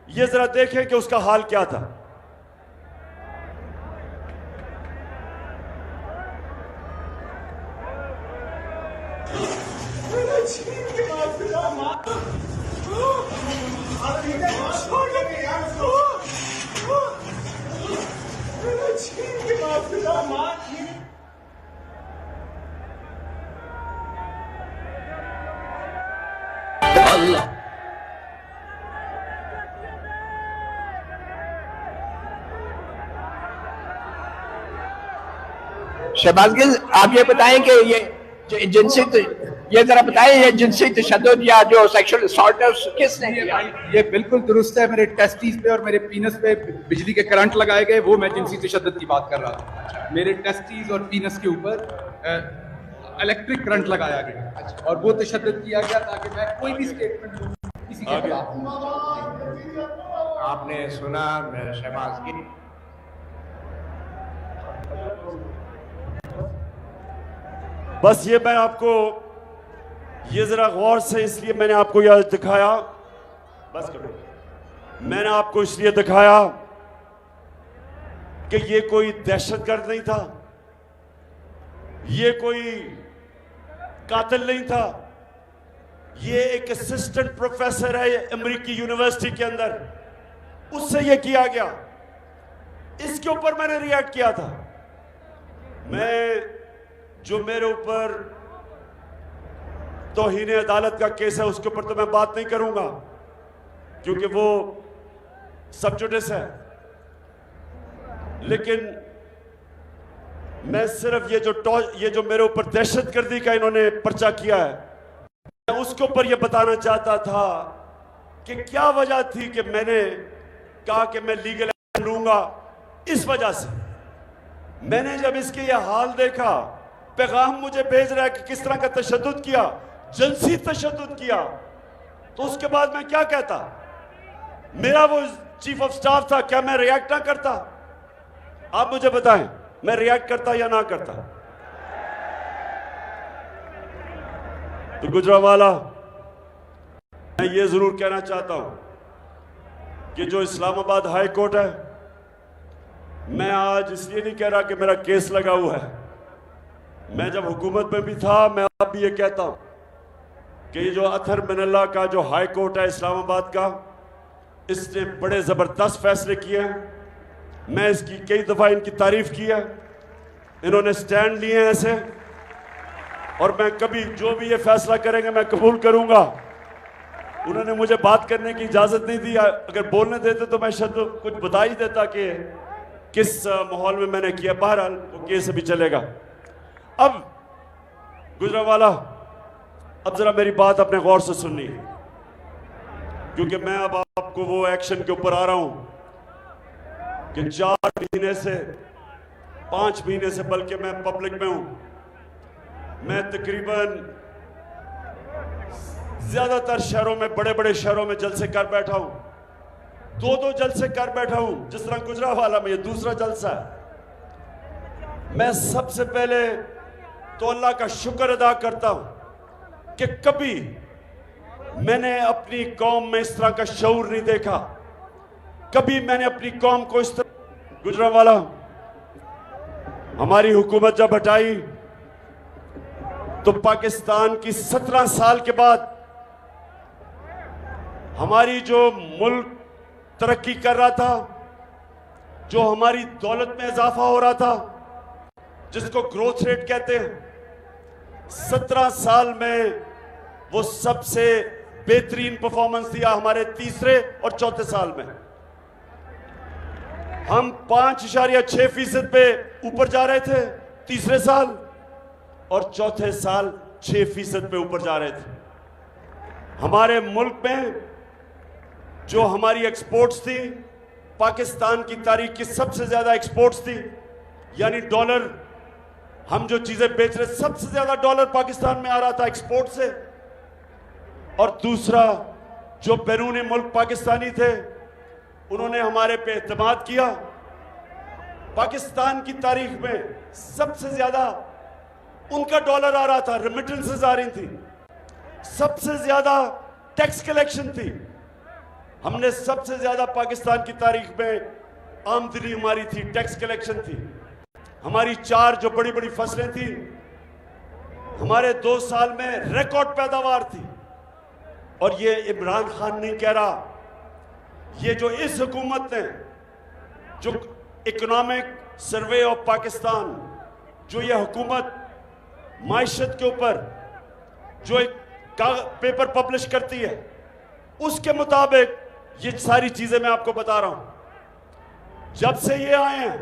ये जरा देखें कि उसका हाल क्या था। शहबाज गिल, आप ये बताएं कि ये जिनसी, ये जरा बताएं, ये जिनसी तशद्दुद या जो सेक्सुअल असॉल्ट किसने किया? ये बिल्कुल दुरुस्त है। मेरे टेस्टिस पे और मेरे पीनस पे बिजली के करंट लगाए गए, वो मैं जिनसी तशद्दुद की बात कर रहा था। मेरे टेस्टिस और पीनस के ऊपर इलेक्ट्रिक करंट लगाया गया और वो तशद्दुद किया गया ताकि मैं कोई भी स्टेटमेंट दूं किसी के खिलाफ। आपने सुना शहबाज गिल? बस ये मैं आपको ये जरा गौर से, इसलिए मैंने आपको यह दिखाया, बस करो, मैंने आपको इसलिए दिखाया कि ये कोई दहशतगर्द नहीं था, ये कोई कातिल नहीं था, ये एक असिस्टेंट प्रोफेसर है अमेरिकी यूनिवर्सिटी के अंदर, उससे ये किया गया। इसके ऊपर मैंने रिएक्ट किया था। मैं जो मेरे ऊपर तौहीन अदालत का केस है उसके ऊपर तो मैं बात नहीं करूंगा क्योंकि वो सब जुडिस है, लेकिन मैं सिर्फ ये जो मेरे ऊपर दहशतगर्दी का इन्होंने पर्चा किया है, मैं उसके ऊपर ये बताना चाहता था कि क्या वजह थी कि मैंने कहा कि मैं लीगल एक्शन लूंगा। इस वजह से मैंने जब इसके ये हाल देखा, पैगाम मुझे भेज रहा है कि किस तरह का तशद्दुद किया, जिनसी तशद्दुद किया, तो उसके बाद मैं क्या कहता? मेरा वो चीफ ऑफ स्टाफ था, क्या मैं रिएक्ट ना करता? आप मुझे बताएं, मैं रिएक्ट करता या ना करता? तो गुजरावाला, मैं ये जरूर कहना चाहता हूं कि जो इस्लामाबाद हाई कोर्ट है, मैं आज इसलिए नहीं कह रहा कि मेरा केस लगा हुआ है। मैं जब हुकूमत में भी था, मैं अब भी ये कहता हूं कि ये जो अथर मिनल्ला का जो हाई कोर्ट है इस्लामाबाद का, इसने बड़े ज़बरदस्त फैसले किए हैं। मैं इसकी कई दफ़ा इनकी तारीफ की है, इन्होंने स्टैंड लिए हैं ऐसे, और मैं कभी जो भी ये फैसला करेंगे मैं कबूल करूंगा। उन्होंने मुझे बात करने की इजाज़त नहीं दी, अगर बोलने देते तो मैं शायद कुछ बता ही देता कि किस माहौल में मैंने किया। बहरहाल वो केस भी चलेगा। अब गुजरावाला, अब जरा मेरी बात अपने गौर से सुननी, क्योंकि मैं अब आपको वो एक्शन के ऊपर आ रहा हूं कि 4 महीने से 5 महीने से बल्कि मैं पब्लिक में हूं। मैं तकरीबन ज्यादातर शहरों में, बड़े बड़े शहरों में जलसे कर बैठा हूं, 2-2 जलसे कर बैठा हूं। जिस तरह गुजरावाला में ये दूसरा जलसा है। मैं सबसे पहले तो अल्लाह का शुक्र अदा करता हूं कि कभी मैंने अपनी कौम में इस तरह का शऊर नहीं देखा, कभी मैंने अपनी कौम को इस तरह। गुजरावाला, हमारी हुकूमत जब हटाई तो पाकिस्तान की 17 साल के बाद हमारी जो मुल्क तरक्की कर रहा था, जो हमारी दौलत में इजाफा हो रहा था, जिसको ग्रोथ रेट कहते हैं, 17 साल में वो सबसे बेहतरीन परफॉर्मेंस दिया हमारे तीसरे और चौथे साल में। हम 5.6% पे ऊपर जा रहे थे तीसरे साल, और चौथे साल 6% पे ऊपर जा रहे थे। हमारे मुल्क में जो हमारी एक्सपोर्ट्स थी, पाकिस्तान की तारीख की सबसे ज्यादा एक्सपोर्ट्स थी, यानी डॉलर, हम जो चीजें बेच रहे, सबसे ज्यादा डॉलर पाकिस्तान में आ रहा था एक्सपोर्ट से। और दूसरा, जो बैरूनी मुल्क पाकिस्तानी थे उन्होंने हमारे पे एतमाद किया। पाकिस्तान की तारीख में सबसे ज्यादा उनका डॉलर आ रहा था, रेमिटेंसेस आ रही थी, सबसे ज्यादा टैक्स कलेक्शन थी। हमने सबसे ज्यादा पाकिस्तान की तारीख में आमदनी हमारी थी, टैक्स कलेक्शन थी। हमारी 4 जो बड़ी बड़ी फसलें थी, हमारे 2 साल में रिकॉर्ड पैदावार थी। और ये इमरान खान नहीं कह रहा, ये जो इस हुकूमत ने, जो इकोनॉमिक सर्वे ऑफ पाकिस्तान, जो ये हुकूमत माइशत के ऊपर जो एक पेपर पब्लिश करती है, उसके मुताबिक ये सारी चीजें मैं आपको बता रहा हूं। जब से ये आए हैं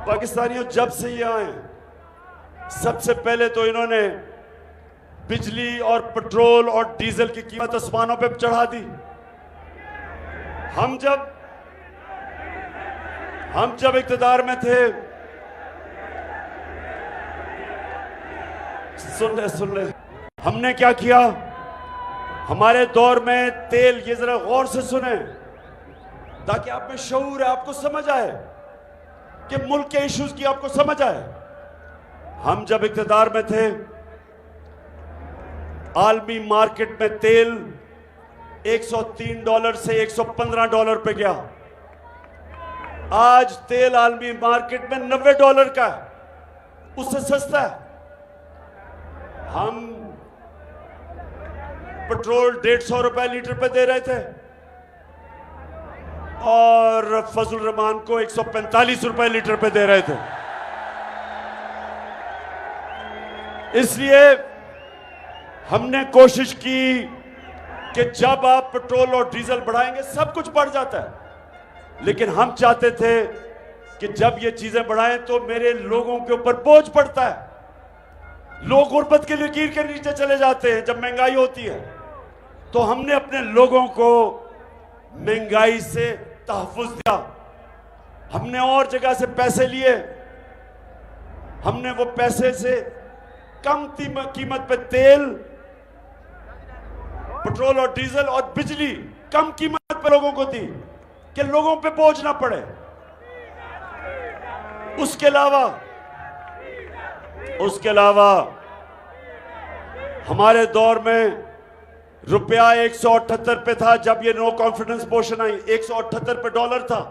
पाकिस्तानियों, जब से ये आए हैं, सबसे पहले तो इन्होंने बिजली और पेट्रोल और डीजल की कीमत आसमानों पे चढ़ा दी। हम जब इख्तिदार में थे, सुन ले, हमने क्या किया? हमारे दौर में तेल, ये जरा गौर से सुने ताकि आप में शऊर है, आपको समझ आए कि मुल्क के इश्यूज की आपको समझ आए। हम जब इख्तिदार में थे, आलमी मार्केट में तेल $103 से $115 पे गया। आज तेल आलमी मार्केट में $90 का है, उससे सस्ता है। हम पेट्रोल ₹150 लीटर पे दे रहे थे और फजल रहमान को ₹145 लीटर पे दे रहे थे। इसलिए हमने कोशिश की कि जब आप पेट्रोल और डीजल बढ़ाएंगे सब कुछ बढ़ जाता है, लेकिन हम चाहते थे कि जब ये चीजें बढ़ाएं तो मेरे लोगों के ऊपर बोझ पड़ता है। लोग गुर्बत के लकीर के नीचे चले जाते हैं जब महंगाई होती है। तो हमने अपने लोगों को महंगाई से तहफ़्फ़ुज़ दिया। हमने और जगह से पैसे लिए, हमने वो पैसे से कम कीमत पे तेल, पेट्रोल और डीजल और बिजली कम कीमत पे लोगों को दी कि लोगों पे बोझ ना पड़े। उसके अलावा हमारे दौर में रुपया 178 पे था जब ये नो कॉन्फिडेंस मोशन आई, 178 पे डॉलर था।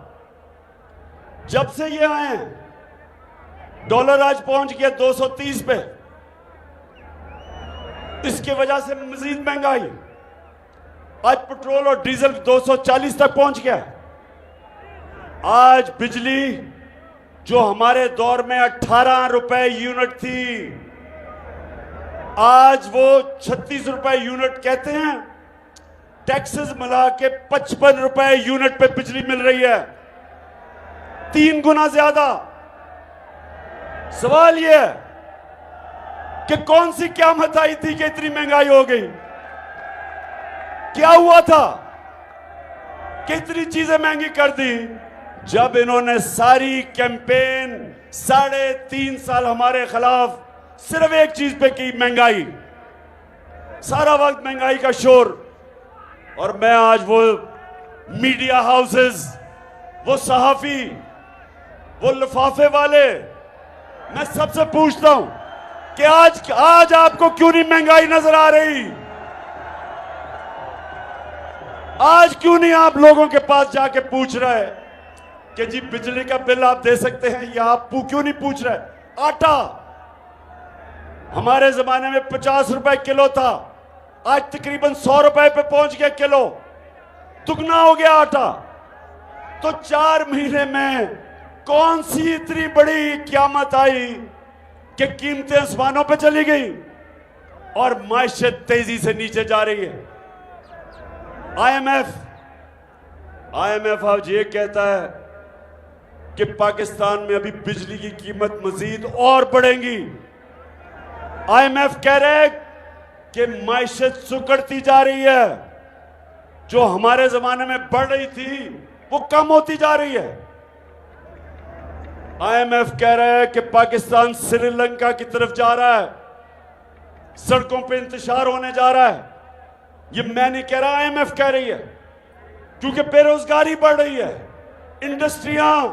जब से ये आए हैं डॉलर आज पहुंच गया 230 पे। इसकी वजह से मजीद महंगाई, आज पेट्रोल और डीजल 240 तक पहुंच गया। आज बिजली जो हमारे दौर में 18 रुपए यूनिट थी, आज वो 36 रुपए यूनिट कहते हैं। टैक्सेस मिला के 55 रुपए यूनिट पे बिजली मिल रही है, 3 गुना ज्यादा। सवाल ये है कि कौन सी क़यामत आई थी कि इतनी महंगाई हो गई? क्या हुआ था कि इतनी चीजें महंगी कर दी? जब इन्होंने सारी कैंपेन 3.5 साल हमारे खिलाफ सिर्फ एक चीज पे की, महंगाई। सारा वक्त महंगाई का शोर। और मैं आज वो मीडिया हाउसेस, वो सहाफी, वो लिफाफे वाले, मैं सबसे पूछता हूं कि आज आपको क्यों नहीं महंगाई नजर आ रही? आज क्यों नहीं आप लोगों के पास जाके पूछ रहे कि जी बिजली का बिल आप दे सकते हैं, या आप क्यों नहीं पूछ रहे? आटा हमारे जमाने में 50 रुपए किलो था, आज तकरीबन 100 रुपए पे पहुंच गया किलो, दुगना हो गया आटा। तो 4 महीने में कौन सी इतनी बड़ी क़यामत आई कि कीमतें आसमानों पे चली गई और मायशत तेजी से नीचे जा रही है। आईएमएफ आज ये कहता है कि पाकिस्तान में अभी बिजली की कीमत मजीद और बढ़ेगी। आईएमएफ कह रहे हैं कि मायशत सुकड़ती जा रही है, जो हमारे जमाने में बढ़ रही थी वो कम होती जा रही है। IMF कह रहा है कि पाकिस्तान श्रीलंका की तरफ जा रहा है, सड़कों पे इंतशार होने जा रहा है। ये मैं नहीं कह रहा, IMF कह रही है, क्योंकि बेरोजगारी बढ़ रही है। इंडस्ट्रियां,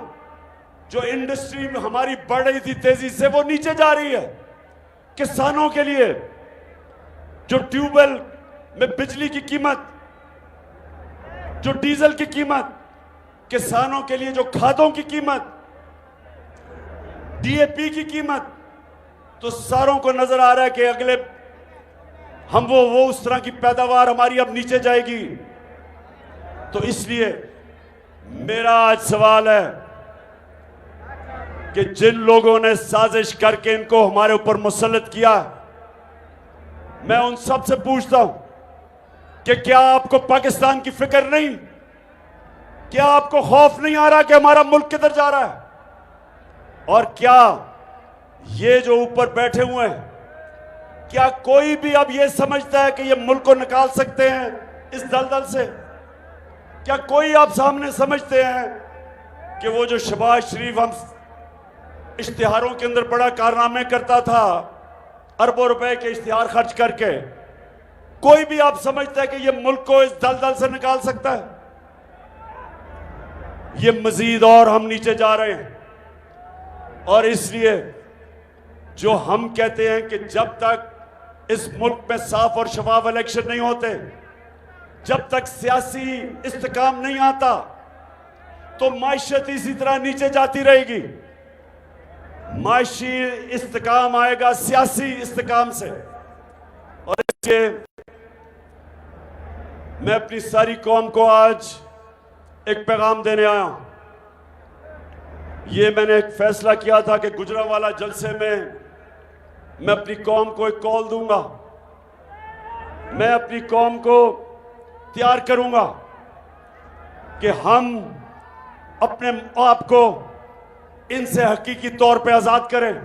जो इंडस्ट्री हमारी बढ़ रही थी तेजी से, वो नीचे जा रही है। किसानों के लिए जो ट्यूबवेल में बिजली की कीमत, जो डीजल की कीमत, किसानों के लिए जो खादों की कीमत, DAP की कीमत, तो सारों को नजर आ रहा है कि अगले हम वो उस तरह की पैदावार हमारी अब नीचे जाएगी। तो इसलिए मेरा आज सवाल है कि जिन लोगों ने साजिश करके इनको हमारे ऊपर मुसल्लत किया, मैं उन सब से पूछता हूं कि क्या आपको पाकिस्तान की फिक्र नहीं? क्या आपको खौफ नहीं आ रहा कि हमारा मुल्क किधर जा रहा है? और क्या ये जो ऊपर बैठे हुए हैं, क्या कोई भी अब ये समझता है कि ये मुल्क को निकाल सकते हैं इस दलदल से? क्या कोई आप सामने समझते हैं कि वो जो शहबाज शरीफ हम इश्तिहारों के अंदर बड़ा कारनामे करता था, अरबों रुपए के इश्तिहार खर्च करके, कोई भी आप समझता है कि ये मुल्क को इस दलदल से निकाल सकता है? ये मजीद और हम नीचे जा रहे हैं। और इसलिए जो हम कहते हैं कि जब तक इस मुल्क में साफ और शफाफ इलेक्शन नहीं होते, जब तक सियासी इस्तेकाम नहीं आता, तो मायशत इसी तरह नीचे जाती रहेगी। माशी इस्तेकाम आएगा सियासी इस्तेकाम से। और इसलिए मैं अपनी सारी कौम को आज एक पैगाम देने आया हूं। ये मैंने एक फैसला किया था कि गुजरांवाला जलसे में मैं अपनी कौम को एक कॉल दूंगा, मैं अपनी कौम को तैयार करूंगा कि हम अपने आप को इनसे हकीकी तौर पे आजाद करें।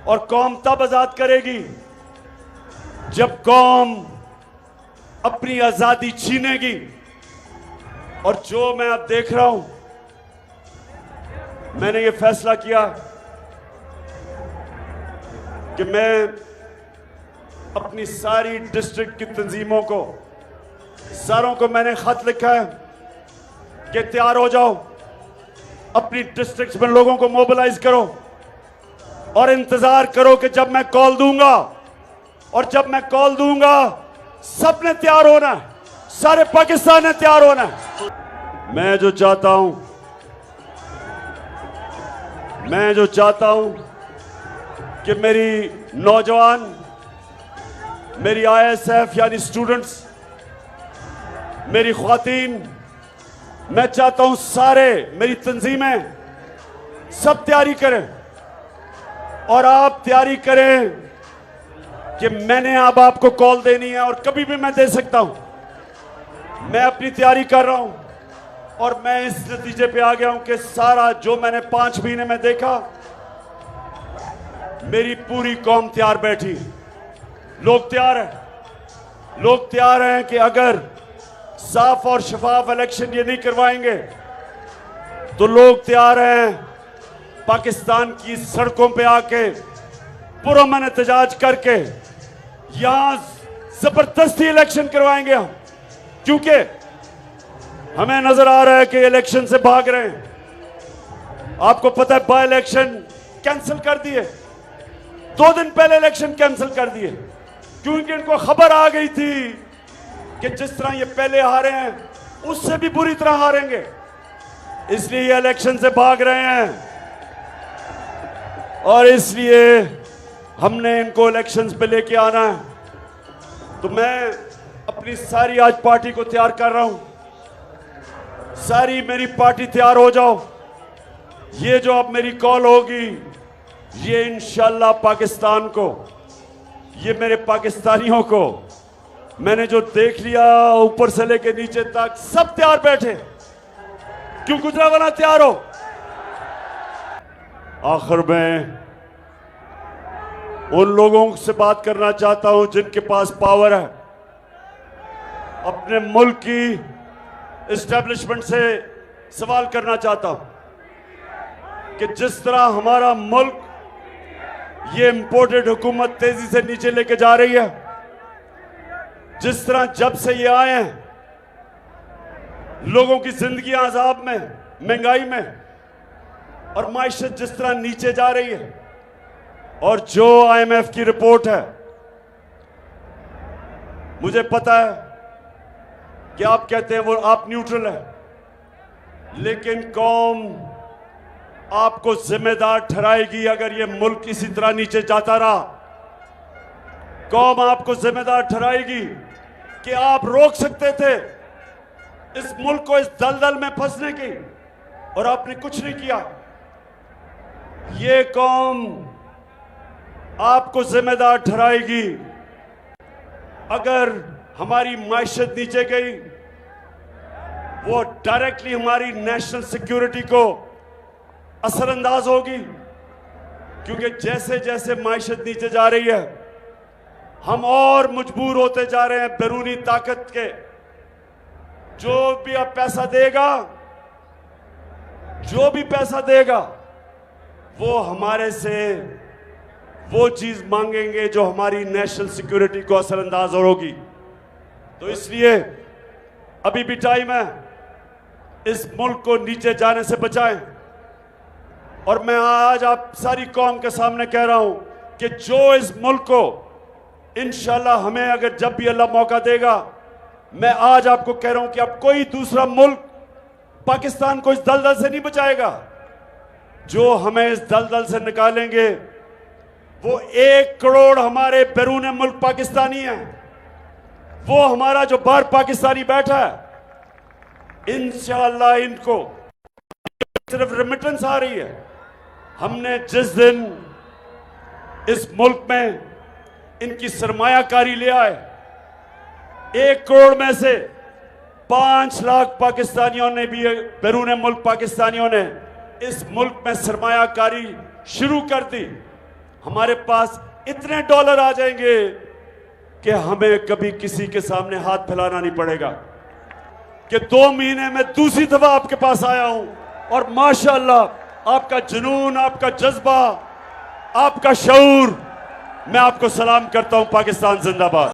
और कौम तब आजाद करेगी जब कौम अपनी आजादी छीनेगी। और जो मैं अब देख रहा हूं, मैंने ये फैसला किया कि मैं अपनी सारी डिस्ट्रिक्ट की तंजीमों को, सारों को मैंने खत लिखा है कि तैयार हो जाओ, अपनी डिस्ट्रिक्ट में लोगों को मोबिलाइज करो और इंतजार करो कि जब मैं कॉल दूंगा, और जब मैं कॉल दूंगा सबने तैयार होना है, सारे पाकिस्तान ने तैयार होना है। मैं जो चाहता हूं कि मेरी नौजवान, मेरी ISF यानी स्टूडेंट्स, मेरी ख्वातीन, मैं चाहता हूं सारे, मेरी तंजीमें सब तैयारी करें। और आप तैयारी करें कि मैंने अब आपको कॉल देनी है और कभी भी मैं दे सकता हूं। मैं अपनी तैयारी कर रहा हूं और मैं इस नतीजे पे आ गया हूं कि सारा जो मैंने 5 महीने में देखा, मेरी पूरी कौम तैयार बैठी। लोग तैयार हैं, लोग तैयार हैं कि अगर साफ और शफाफ इलेक्शन ये नहीं करवाएंगे तो लोग तैयार हैं पाकिस्तान की सड़कों पे आके पुरअमन एहतजाज करके यहां जबरदस्ती इलेक्शन करवाएंगे हम, क्योंकि हमें नजर आ रहा है कि इलेक्शन से भाग रहे हैं। आपको पता है बाय इलेक्शन कैंसिल कर दिए, 2 दिन पहले इलेक्शन कैंसिल कर दिए, क्योंकि इनको खबर आ गई थी कि जिस तरह ये पहले हारे हैं उससे भी बुरी तरह हारेंगे, इसलिए ये इलेक्शन से भाग रहे हैं। और इसलिए हमने इनको इलेक्शंस पे लेके आना है। तो मैं अपनी सारी आज पार्टी को तैयार कर रहा हूं, सारी मेरी पार्टी तैयार हो जाओ। ये जो अब मेरी कॉल होगी, ये इंशाल्लाह पाकिस्तान को, ये मेरे पाकिस्तानियों को, मैंने जो देख लिया ऊपर से लेके नीचे तक सब तैयार बैठे, क्यों गुजरांवाला तैयार हो। आखिर में उन लोगों से बात करना चाहता हूं जिनके पास पावर है, अपने मुल्क की एस्टेब्लिशमेंट से सवाल करना चाहता हूं कि जिस तरह हमारा मुल्क ये इंपोर्टेड हुकूमत तेजी से नीचे लेके जा रही है, जिस तरह जब से ये आए हैं लोगों की जिंदगी अजाब में, महंगाई में और माइशत जिस तरह नीचे जा रही है, और जो IMF की रिपोर्ट है, मुझे पता है कि आप कहते हैं वो आप न्यूट्रल है, लेकिन कौम आपको जिम्मेदार ठहराएगी अगर ये मुल्क इसी तरह नीचे जाता रहा। कौम आपको जिम्मेदार ठहराएगी कि आप रोक सकते थे इस मुल्क को इस दलदल में फंसने की, और आपने कुछ नहीं किया। ये कौम आपको जिम्मेदार ठहराएगी अगर हमारी माइशत नीचे गई, वो डायरेक्टली हमारी नेशनल सिक्योरिटी को असरअंदाज होगी, क्योंकि जैसे जैसे माइशत नीचे जा रही है हम और मजबूर होते जा रहे हैं बैरूनी ताकत के। जो भी अब पैसा देगा, जो भी पैसा देगा, वो हमारे से वो चीज मांगेंगे जो हमारी नेशनल सिक्योरिटी को असरअंदाज होगी। तो इसलिए अभी भी टाइम है, इस मुल्क को नीचे जाने से बचाएं। और मैं आज आप सारी कौम के सामने कह रहा हूं कि जो इस मुल्क को इंशाल्लाह हमें अगर जब भी अल्लाह मौका देगा, मैं आज आपको कह रहा हूं कि अब कोई दूसरा मुल्क पाकिस्तान को इस दलदल से नहीं बचाएगा। जो हमें इस दलदल से निकालेंगे वो 1 करोड़ हमारे बैरून मुल्क पाकिस्तानी हैं, वो हमारा जो बाहर पाकिस्तानी बैठा है, इंशाअल्लाह इनको सिर्फ रेमिटेंस आ रही है। हमने जिस दिन इस मुल्क में इनकी सरमायाकारी ले आए, 1 करोड़ में से 5 लाख पाकिस्तानियों ने भी, बैरून मुल्क पाकिस्तानियों ने इस मुल्क में सरमायाकारी शुरू कर दी। हमारे पास इतने डॉलर आ जाएंगे कि हमें कभी किसी के सामने हाथ फैलाना नहीं पड़ेगा। कि 2 महीने में दूसरी दफा आपके पास आया हूं, और माशाअल्लाह आपका जुनून, आपका जज्बा, आपका शऊर, मैं आपको सलाम करता हूं। पाकिस्तान जिंदाबाद।